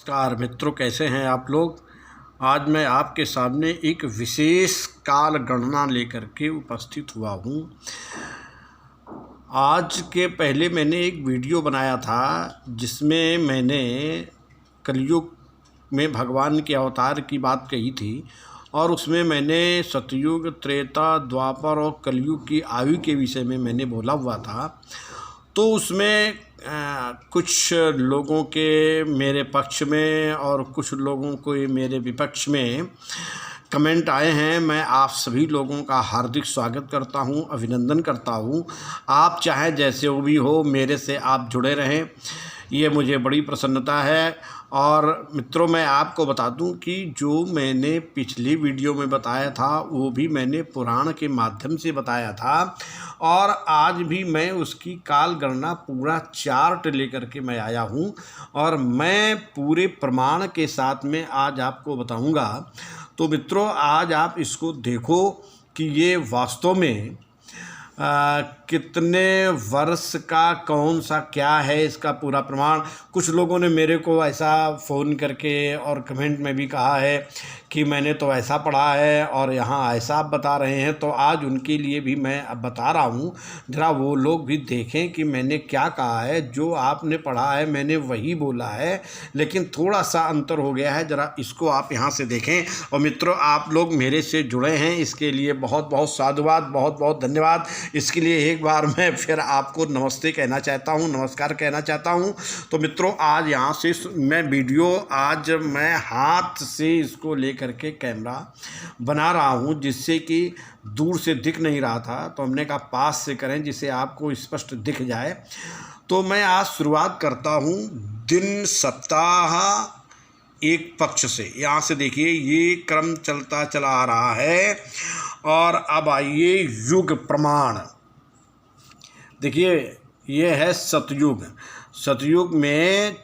नमस्कार मित्रों, कैसे हैं आप लोग। आज मैं आपके सामने एक विशेष काल गणना लेकर के उपस्थित हुआ हूँ। आज के पहले मैंने एक वीडियो बनाया था जिसमें मैंने कलयुग में भगवान के अवतार की बात कही थी और उसमें मैंने सतयुग, त्रेता, द्वापर और कलयुग की आयु के विषय में मैंने बोला हुआ था। तो उसमें कुछ लोगों के मेरे पक्ष में और कुछ लोगों को मेरे विपक्ष में कमेंट आए हैं। मैं आप सभी लोगों का हार्दिक स्वागत करता हूं, अभिनंदन करता हूं। आप चाहे जैसे वो भी हो, मेरे से आप जुड़े रहें, ये मुझे बड़ी प्रसन्नता है। और मित्रों, मैं आपको बता दूं कि जो मैंने पिछली वीडियो में बताया था वो भी मैंने पुराण के माध्यम से बताया था और आज भी मैं उसकी काल गणना पूरा चार्ट लेकर के मैं आया हूं और मैं पूरे प्रमाण के साथ में आज आपको बताऊंगा। तो मित्रों, आज आप इसको देखो कि ये वास्तव में कितने वर्ष का कौन सा क्या है, इसका पूरा प्रमाण। कुछ लोगों ने मेरे को ऐसा फ़ोन करके और कमेंट में भी कहा है कि मैंने तो ऐसा पढ़ा है और यहाँ ऐसा आप बता रहे हैं। तो आज उनके लिए भी मैं अब बता रहा हूँ, ज़रा वो लोग भी देखें कि मैंने क्या कहा है। जो आपने पढ़ा है मैंने वही बोला है, लेकिन थोड़ा सा अंतर हो गया है। ज़रा इसको आप यहाँ से देखें। और मित्रों, आप लोग मेरे से जुड़े हैं, इसके लिए बहुत बहुत साधुवाद, बहुत बहुत धन्यवाद। इसके लिए एक बार मैं फिर आपको नमस्ते कहना चाहता हूँ, नमस्कार कहना चाहता हूँ। तो मित्रों, आज यहाँ से मैं वीडियो आज मैं हाथ से इसको लेकर के कैमरा बना रहा हूँ, जिससे कि दूर से दिख नहीं रहा था, तो हमने कहा पास से करें जिससे आपको स्पष्ट दिख जाए। तो मैं आज शुरुआत करता हूँ दिन, सप्ताह, एक पक्ष से। यहाँ से देखिए ये क्रम चलता चला आ रहा है। और अब आइए युग प्रमाण। देखिए ये है सतयुग। सतयुग में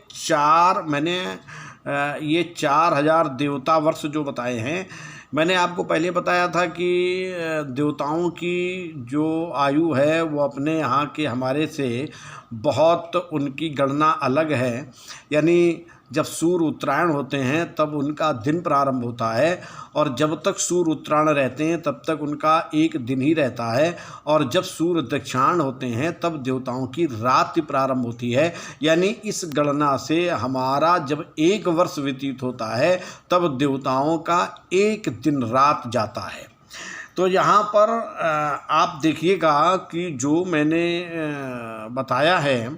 ये 4000 देवता वर्ष जो बताए हैं। मैंने आपको पहले बताया था कि देवताओं की जो आयु है वो अपने यहाँ के हमारे से बहुत, उनकी गणना अलग है। यानी जब सूर्य उत्तरायण होते हैं तब उनका दिन प्रारंभ होता है और जब तक सूर्य उत्तरायण रहते हैं तब तक उनका एक दिन ही रहता है। और जब सूर्य दक्षिणायन होते हैं तब देवताओं की रात्रि प्रारंभ होती है। यानी इस गणना से हमारा जब एक वर्ष व्यतीत होता है तब देवताओं का एक दिन रात जाता है। तो यहाँ पर आप देखिएगा कि जो मैंने बताया है,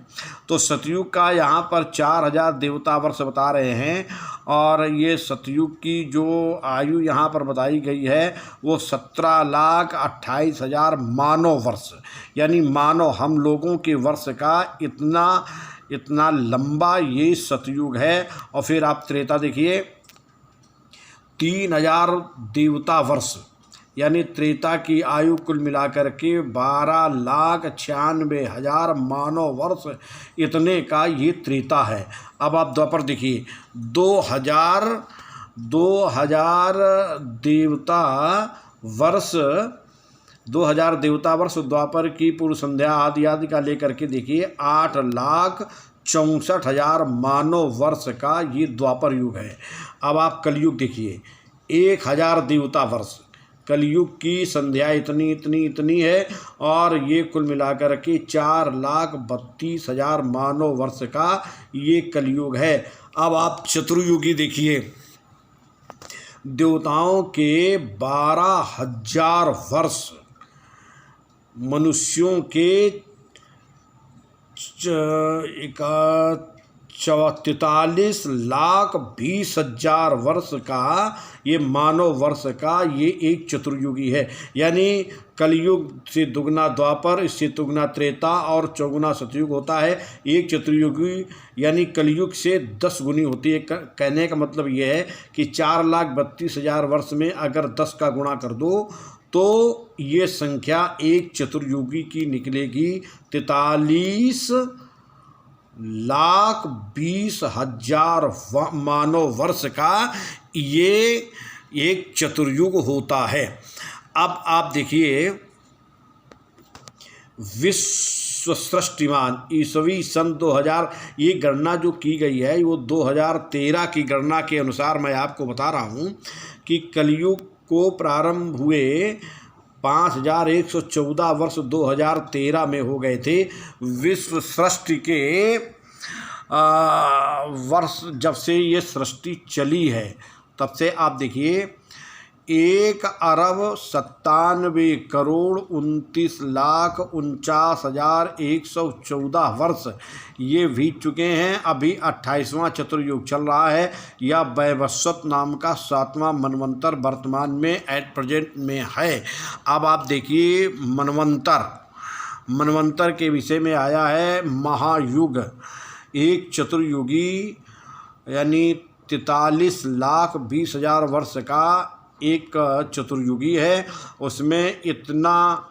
तो सतयुग का यहाँ पर 4000 देवता वर्ष बता रहे हैं। और ये सतयुग की जो आयु यहाँ पर बताई गई है वो 17,28,000 मानव वर्ष, यानी मानव हम लोगों के वर्ष का इतना लंबा ये सतयुग है। और फिर आप त्रेता देखिए, 3000 देवता वर्ष, यानी त्रेता की आयु कुल मिलाकर के 12,96,000 मानव वर्ष, इतने का ये त्रेता है। अब आप द्वापर देखिए, 2000 देवता वर्ष, 2000 देवता वर्ष द्वापर की पूर्व संध्या आदि का लेकर के देखिए 8,64,000 मानव वर्ष का ये द्वापर युग है। अब आप कलयुग देखिए, 1000 देवता वर्ष, कलयुग की संध्या इतनी है और ये कुल मिलाकर के 4,32,000 मानव वर्ष का ये कलयुग है। अब आप चतुर्युगी देखिए, देवताओं के 12,000 वर्ष, मनुष्यों के 43,20,000 वर्ष का ये मानव वर्ष का ये एक चतुर्युगी है। यानी कलयुग से दुगना द्वापर, इससे दुगना त्रेता और चौगुना सतयुग होता है। एक चतुर्युगी यानी कलयुग से 10 गुनी होती है। कहने का मतलब ये है कि 4,32,000 वर्ष में अगर 10 का गुणा कर दो तो ये संख्या एक चतुर्युगी की निकलेगी। 43,20,000 मानव वर्ष का ये एक चतुर्युग होता है। अब आप देखिए विश्व सृष्टिमान ईसवी सन 2000, ये गणना जो की गई है वो 2013 की गणना के अनुसार मैं आपको बता रहा हूँ कि कलयुग को प्रारंभ हुए 5114 वर्ष 2013 में हो गए थे। विश्व सृष्टि के वर्ष जब से ये सृष्टि चली है तब से आप देखिए 1,97,29,49,114 वर्ष ये बीत चुके हैं। अभी 28वां चतुर्युग चल रहा है या वैवस्वत नाम का 7वां मनवंतर वर्तमान में एट प्रेजेंट में है। अब आप देखिए मनवंतर के विषय में आया है महायुग। एक चतुर्युगी यानी 43,20,000 वर्ष का एक चतुर्युगी है। उसमें इतना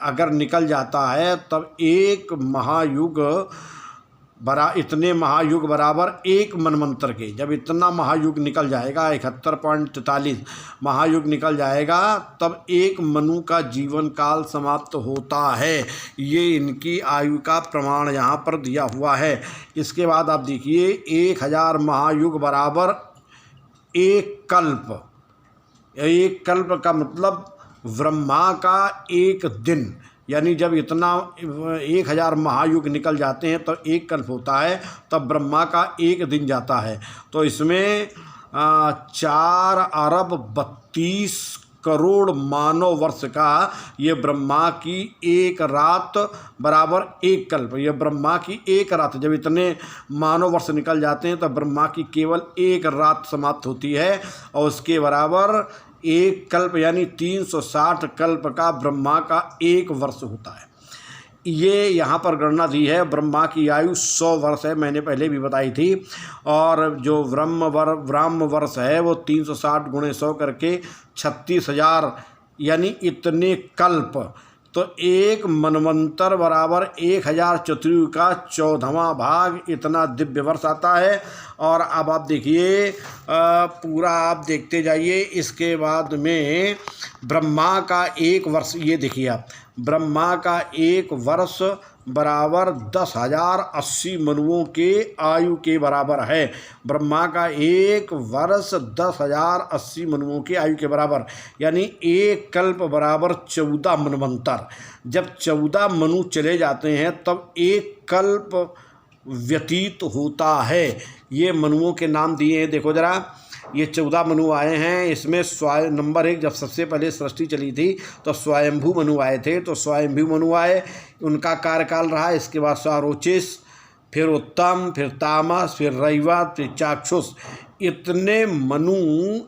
अगर निकल जाता है तब एक महायुग इतने महायुग बराबर एक मनवंतर के। जब इतना महायुग निकल जाएगा 71.43 महायुग निकल जाएगा तब एक मनु का जीवन काल समाप्त होता है। ये इनकी आयु का प्रमाण यहाँ पर दिया हुआ है। इसके बाद आप देखिए 1000 महायुग बराबर एक कल्प। एक कल्प का मतलब ब्रह्मा का एक दिन, यानी जब इतना 1000 महायुग निकल जाते हैं तो एक कल्प होता है, तब ब्रह्मा का एक दिन जाता है। तो इसमें 4,32,00,00,000 मानव वर्ष का ये ब्रह्मा की एक रात बराबर एक कल्प। ये ब्रह्मा की एक रात, जब इतने मानव वर्ष निकल जाते हैं तो ब्रह्मा की केवल एक रात समाप्त होती है और उसके बराबर एक कल्प यानी 360 कल्प का ब्रह्मा का एक वर्ष होता है। ये यहाँ पर गणना दी है। ब्रह्मा की आयु 100 वर्ष है, मैंने पहले भी बताई थी। और जो ब्रह्म वर्ष है वो 360 × 100 करके 36,000 यानी इतने कल्प। तो एक मनवंतर बराबर 1000 चतुर्युग का 14वां भाग इतना दिव्य वर्ष आता है। और अब आप देखिए पूरा आप देखते जाइए। इसके बाद में ब्रह्मा का एक वर्ष, ये देखिए आप, ब्रह्मा का एक वर्ष बराबर 10,080 मनुओं के आयु के बराबर है। ब्रह्मा का एक वर्ष 10,080 मनुओं के आयु के बराबर, यानी एक कल्प बराबर 14 मनवंतर। जब 14 मनु चले जाते हैं तब एक कल्प व्यतीत होता है। ये मनुओं के नाम दिए हैं, देखो जरा। ये 14 मनु आए हैं। इसमें नंबर 1, जब सबसे पहले सृष्टि चली थी तो स्वयंभू मनु आए थे। तो स्वयंभू मनु आए, उनका कार्यकाल रहा। इसके बाद सारोचिस, फिर उत्तम, फिर तामस, फिर रैवत, फिर चाक्षुष। इतने मनु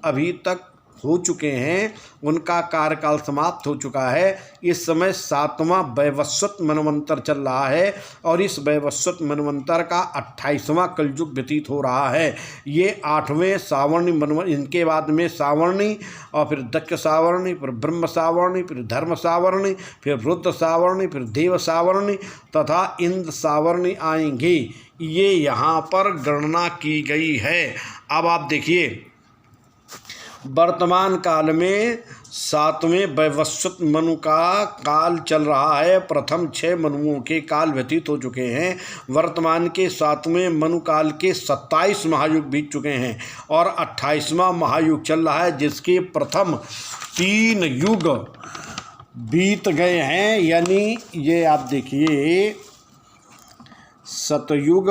अभी तक हो चुके हैं, उनका कार्यकाल समाप्त हो चुका है। इस समय 7वां वैवस्वत मनवंतर चल रहा है और इस वैवस्वत मनवंतर का 28वां कलयुग व्यतीत हो रहा है। ये 8वें सावर्णी मनवंतर, इनके बाद में सावर्णी और फिर दक्ष सावर्णी, फिर ब्रह्म सावर्णी, फिर धर्म सावर्णी, फिर रुद्र सावर्णी, फिर देव सावर्णी तथा इंद्र सावर्णी आएंगे। ये यहाँ पर गणना की गई है। अब आप देखिए वर्तमान काल में 7वें वैवस्वत मनु का काल चल रहा है। प्रथम 6 मनुओं के काल व्यतीत हो चुके हैं। वर्तमान के 7वें मनु काल के 27 महायुग बीत चुके हैं और 28वां महायुग चल रहा है, जिसके प्रथम 3 युग बीत गए हैं। यानी ये आप देखिए सतयुग,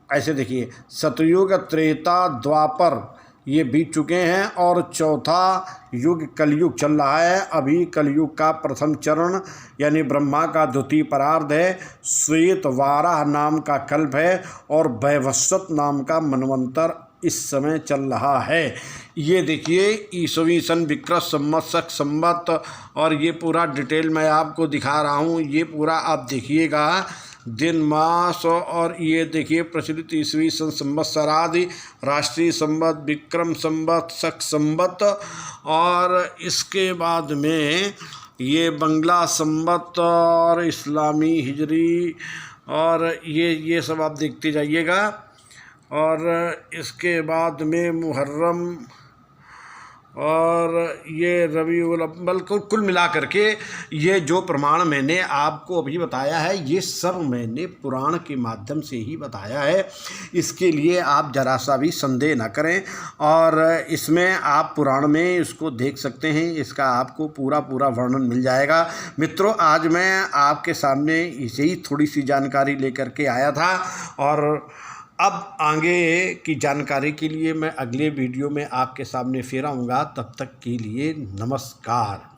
ऐसे देखिए सतयुग, त्रेता, द्वापर ये बीत चुके हैं और चौथा युग कलयुग चल रहा है। अभी कलयुग का प्रथम चरण यानी ब्रह्मा का द्वितीय परार्ध है। श्वेत वाराह नाम का कल्प है और वैवस्वत नाम का मनवंतर इस समय चल रहा है। ये देखिए ईसवी सन विक्रम संवत शक संवत, और ये पूरा डिटेल मैं आपको दिखा रहा हूँ। ये पूरा आप देखिएगा, दिन मास, और ये देखिए प्रचलित ईसवी सन संवत्सरादि, राष्ट्रीय संवत, विक्रम संवत, शक संवत, और इसके बाद में ये बंगला संवत और इस्लामी हिजरी, और ये सब आप देखते जाइएगा। और इसके बाद में मुहर्रम और ये रबीउल अव्वल को कुल मिला करके ये जो प्रमाण मैंने आपको अभी बताया है ये सब मैंने पुराण के माध्यम से ही बताया है। इसके लिए आप जरा सा भी संदेह न करें और इसमें आप पुराण में इसको देख सकते हैं, इसका आपको पूरा वर्णन मिल जाएगा। मित्रों, आज मैं आपके सामने इसे ही थोड़ी सी जानकारी लेकर के आया था और अब आगे की जानकारी के लिए मैं अगले वीडियो में आपके सामने फिर आऊँगा। तब तक के लिए नमस्कार।